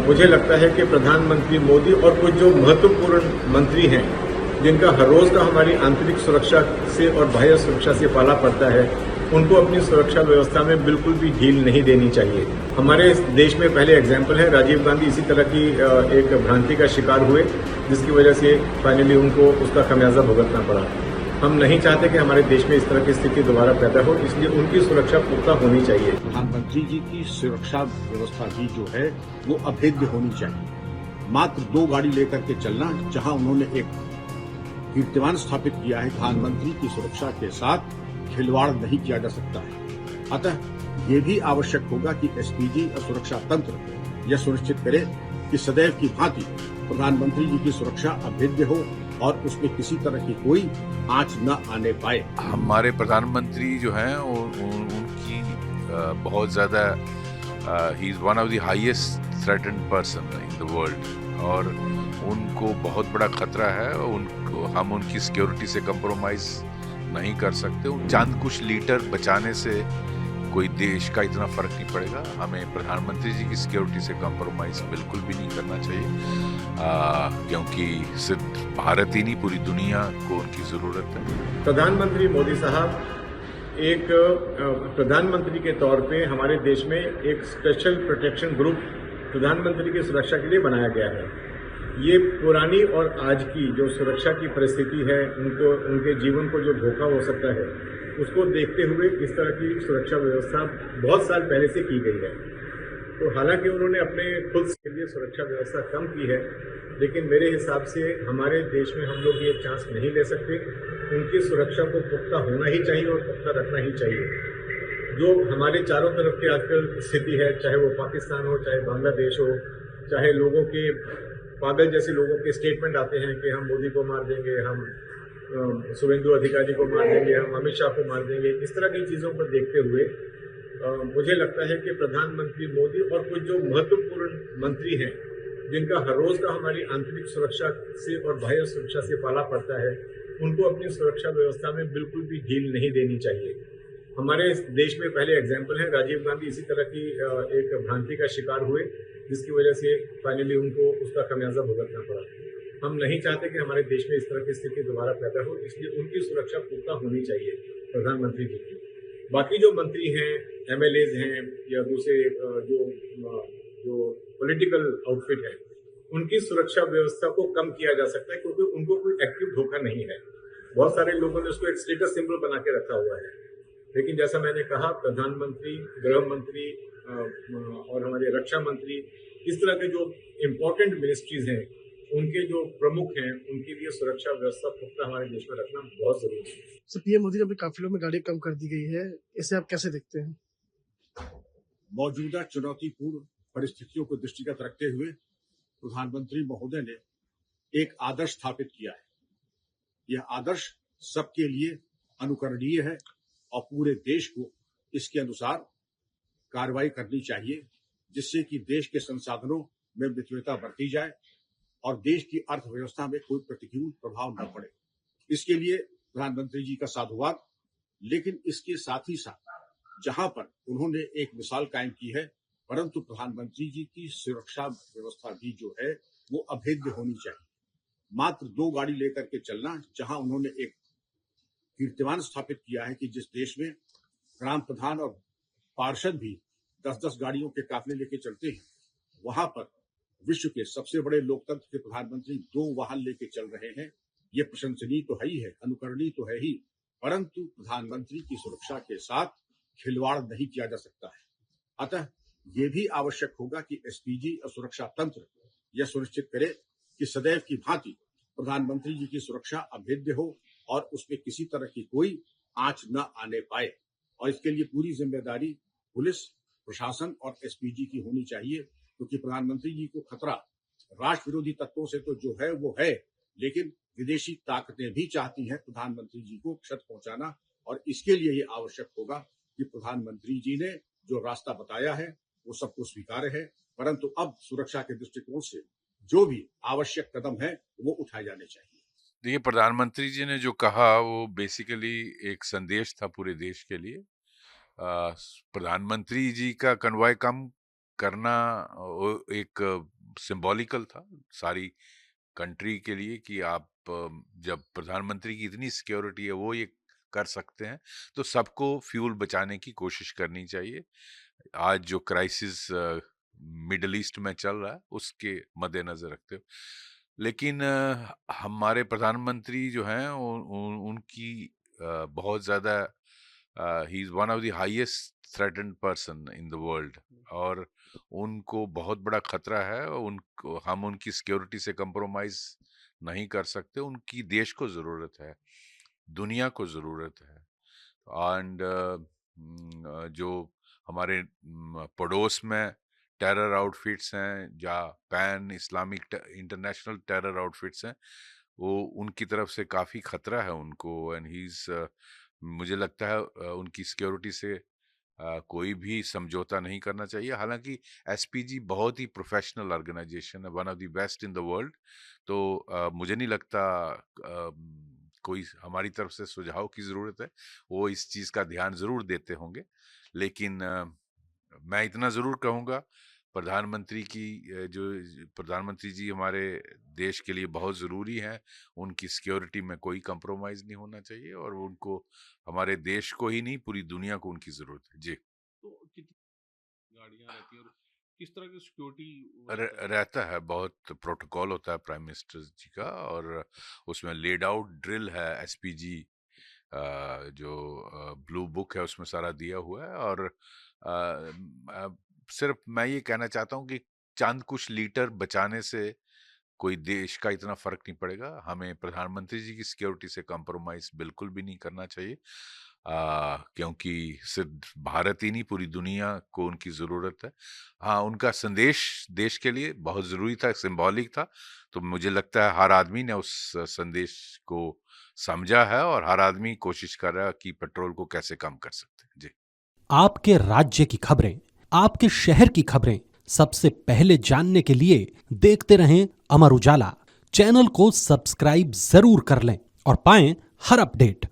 मुझे लगता है कि प्रधानमंत्री मोदी और कुछ जो महत्वपूर्ण मंत्री हैं, जिनका हर रोज का हमारी आंतरिक सुरक्षा से और बाह्य सुरक्षा से पाला पड़ता है, उनको अपनी सुरक्षा व्यवस्था में बिल्कुल भी ढील नहीं देनी चाहिए। हमारे देश में पहले एग्जाम्पल है, राजीव गांधी इसी तरह की एक भ्रांति का शिकार हुए, जिसकी वजह से फाइनली उनको उसका खमियाजा भुगतना पड़ा। हम नहीं चाहते कि हमारे देश में इस तरह की स्थिति दोबारा पैदा हो, इसलिए उनकी सुरक्षा पुख्ता होनी चाहिए। प्रधानमंत्री जी की सुरक्षा व्यवस्था भी जो है वो अभेद्य होनी चाहिए। मात्र 2 गाड़ी लेकर के चलना, जहां उन्होंने एक कीर्तिमान स्थापित किया है, प्रधानमंत्री की सुरक्षा के साथ खिलवाड़ नहीं किया जा सकता है। अतः ये भी आवश्यक होगा कि एसपीजी और सुरक्षा तंत्र यह सुनिश्चित करे कि सदैव की भांति प्रधानमंत्री जी की सुरक्षा अभेद्य हो और उसमें किसी तरह की कोई आंच न आने पाए। हमारे प्रधानमंत्री जो हैं उनकी बहुत ज्यादा he is one of the highest threatened person in the world और उनको बहुत बड़ा खतरा है। उनको हम उनकी सिक्योरिटी से कंप्रोमाइज नहीं कर सकते। चंद कुछ लीटर बचाने से कोई देश का इतना फर्क नहीं पड़ेगा। हमें प्रधानमंत्री जी की सिक्योरिटी से कंप्रोमाइज बिल्कुल भी नहीं करना चाहिए, क्योंकि सिर्फ भारत ही नहीं पूरी दुनिया को उनकी जरूरत है। प्रधानमंत्री मोदी साहब एक प्रधानमंत्री के तौर पे हमारे देश में एक स्पेशल प्रोटेक्शन ग्रुप प्रधानमंत्री की सुरक्षा के लिए बनाया गया है। ये पुरानी और आज की जो सुरक्षा की परिस्थिति है, उनको उनके जीवन को जो धोखा हो सकता है, उसको देखते हुए इस तरह की सुरक्षा व्यवस्था बहुत साल पहले से की गई है। तो हालांकि उन्होंने अपने खुद के लिए सुरक्षा व्यवस्था कम की है, लेकिन मेरे हिसाब से हमारे देश में हम लोग ये चांस नहीं ले सकते। उनकी सुरक्षा को पुख्ता होना ही चाहिए और पुख्ता रखना ही चाहिए। जो हमारे चारों तरफ की आजकल स्थिति है, चाहे वो पाकिस्तान हो, चाहे बांग्लादेश हो, चाहे लोगों के पागल जैसे लोगों के स्टेटमेंट आते हैं कि हम मोदी को मार देंगे, हम शुभेंदु अधिकारी को मार देंगे, हम अमित शाह को मार देंगे, इस तरह की चीज़ों को देखते हुए मुझे लगता है कि प्रधानमंत्री मोदी और कुछ जो महत्वपूर्ण मंत्री हैं, जिनका हर रोज का हमारी आंतरिक सुरक्षा से और बाह्य सुरक्षा से पाला पड़ता है, उनको अपनी सुरक्षा व्यवस्था में बिल्कुल भी ढील नहीं देनी चाहिए। हमारे देश में पहले एग्जाम्पल है, राजीव गांधी इसी तरह की एक भ्रांति का शिकार हुए, जिसकी वजह से फाइनली उनको उसका खमियाजा भुगतना पड़ा। हम नहीं चाहते कि हमारे देश में इस तरह की स्थिति दोबारा पैदा हो, इसलिए उनकी सुरक्षा पुख्ता होनी चाहिए प्रधानमंत्री जी की। बाकी जो मंत्री हैं, एमएलएज हैं या दूसरे जो पॉलिटिकल आउटफिट है, उनकी सुरक्षा व्यवस्था को कम किया जा सकता है, क्योंकि उनको कोई एक्टिव धोखा नहीं है। बहुत सारे लोगों ने उसको एक स्टेटस सिंबल बना के रखा हुआ है, लेकिन जैसा मैंने कहा, प्रधानमंत्री, गृह मंत्री और हमारे रक्षा मंत्री, इस तरह के जो इम्पोर्टेंट मिनिस्ट्रीज हैं, उनके जो प्रमुख हैं, उनके लिए सुरक्षा व्यवस्था पुख्ता हमारे देश में रखना बहुत जरूरी है। सर, पीएम मोदी ने अपने काफिलों में गाड़ी कम कर दी गई है, इसे आप कैसे देखते हैं? मौजूदा चुनौतीपूर्ण परिस्थितियों को दृष्टिगत रखते हुए प्रधानमंत्री महोदय ने एक आदर्श स्थापित किया है। यह आदर्श सबके लिए अनुकरणीय है और पूरे देश को इसके अनुसार कार्रवाई करनी चाहिए, जिससे कि देश के संसाधनों में मितव्ययता बरती जाए और देश की अर्थव्यवस्था में कोई प्रतिकूल प्रभाव न पड़े। इसके लिए प्रधानमंत्री जी का साधुवाद। लेकिन इसके साथ ही साथ जहां पर उन्होंने एक मिसाल कायम की है, परंतु प्रधानमंत्री जी की सुरक्षा व्यवस्था भी जो है वो अभेद्य होनी चाहिए। मात्र 2 गाड़ी लेकर के चलना, जहां उन्होंने एक कीर्तिमान स्थापित किया है कि जिस देश में ग्राम प्रधान और पार्षद भी 10-10 गाड़ियों के काफिले लेके चलते हैं, वहां पर विश्व के सबसे बड़े लोकतंत्र के प्रधानमंत्री 2 वाहन लेके चल रहे हैं। ये प्रशंसनीय तो है ही है, अनुकरणीय तो है ही, परंतु प्रधानमंत्री की सुरक्षा के साथ खिलवाड़ नहीं किया जा सकता है। अतः ये भी आवश्यक होगा कि एसपीजी और सुरक्षा तंत्र यह सुनिश्चित करे कि सदैव की भांति प्रधानमंत्री जी की सुरक्षा अभेद्य हो और उसमें किसी तरह की कोई आंच न आने पाए। और इसके लिए पूरी जिम्मेदारी पुलिस प्रशासन और एसपीजी की होनी चाहिए, क्योंकि प्रधानमंत्री जी को खतरा राष्ट्र विरोधी तत्वों से तो जो है वो है, लेकिन विदेशी ताकतें भी चाहती हैं प्रधानमंत्री जी को क्षति पहुंचाना। और इसके लिए ये आवश्यक होगा कि प्रधानमंत्री जी ने जो रास्ता बताया है वो सबको स्वीकार्य है, परंतु अब सुरक्षा के दृष्टिकोण से जो भी आवश्यक कदम है वो उठाए जाने चाहिए। देखिए, प्रधानमंत्री जी ने जो कहा वो बेसिकली एक संदेश था पूरे देश के लिए। प्रधानमंत्री जी का कन्वॉय कम करना एक सिंबॉलिकल था सारी कंट्री के लिए कि आप जब प्रधानमंत्री की इतनी सिक्योरिटी है वो ये कर सकते हैं, तो सबको फ्यूल बचाने की कोशिश करनी चाहिए। आज जो क्राइसिस मिडल ईस्ट में चल रहा है उसके मद्देनजर रखते हुए, लेकिन हमारे प्रधानमंत्री जो हैं उनकी बहुत ज़्यादा he is one of the highest threatened person in the world, और उनको बहुत बड़ा खतरा है। उनको हम उनकी सिक्योरिटी से कंप्रोमाइज नहीं कर सकते। उनकी देश को ज़रूरत है, दुनिया को ज़रूरत है। एंड जो हमारे पड़ोस में टेरर आउटफिट्स हैं या pan Islamic international terror outfits हैं, वो उनकी तरफ से काफ़ी खतरा है उनको। एंड ही इज़ मुझे लगता है उनकी सिक्योरिटी से कोई भी समझौता नहीं करना चाहिए। हालांकि एसपीजी बहुत ही प्रोफेशनल ऑर्गेनाइजेशन है, one of the best in the world. तो मुझे नहीं लगता कोई हमारी तरफ से सुझाव की ज़रूरत है। वो इस चीज़ का ध्यान ज़रूर देते होंगे, लेकिन मैं इतना ज़रूर कहूँगा प्रधानमंत्री जी हमारे देश के लिए बहुत ज़रूरी हैं। उनकी सिक्योरिटी में कोई कंप्रोमाइज़ नहीं होना चाहिए, और उनको हमारे देश को ही नहीं पूरी दुनिया को उनकी ज़रूरत है। जी। तो कितनी गाड़ियां रहती हैं और किस तरह की सिक्योरिटी रहता है, बहुत प्रोटोकॉल होता है प्राइम मिनिस्टर जी का, और उसमें लेड आउट ड्रिल है। एसपीजी जो ब्लू बुक है उसमें सारा दिया हुआ है। और सिर्फ मैं ये कहना चाहता हूँ कि चंद कुछ लीटर बचाने से कोई देश का इतना फर्क नहीं पड़ेगा। हमें प्रधानमंत्री जी की सिक्योरिटी से कंप्रोमाइज बिल्कुल भी नहीं करना चाहिए, क्योंकि सिर्फ भारत ही नहीं पूरी दुनिया को उनकी ज़रूरत है। हाँ, उनका संदेश देश के लिए बहुत ज़रूरी था, सिंबॉलिक था। तो मुझे लगता है हर आदमी ने उस संदेश को समझा है, और हर आदमी कोशिश कर रहा है कि पेट्रोल को कैसे कम कर सकते हैं। जी। आपके राज्य की खबरें, आपके शहर की खबरें सबसे पहले जानने के लिए देखते रहें अमर उजाला। चैनल को सब्सक्राइब जरूर कर लें और पाएं हर अपडेट।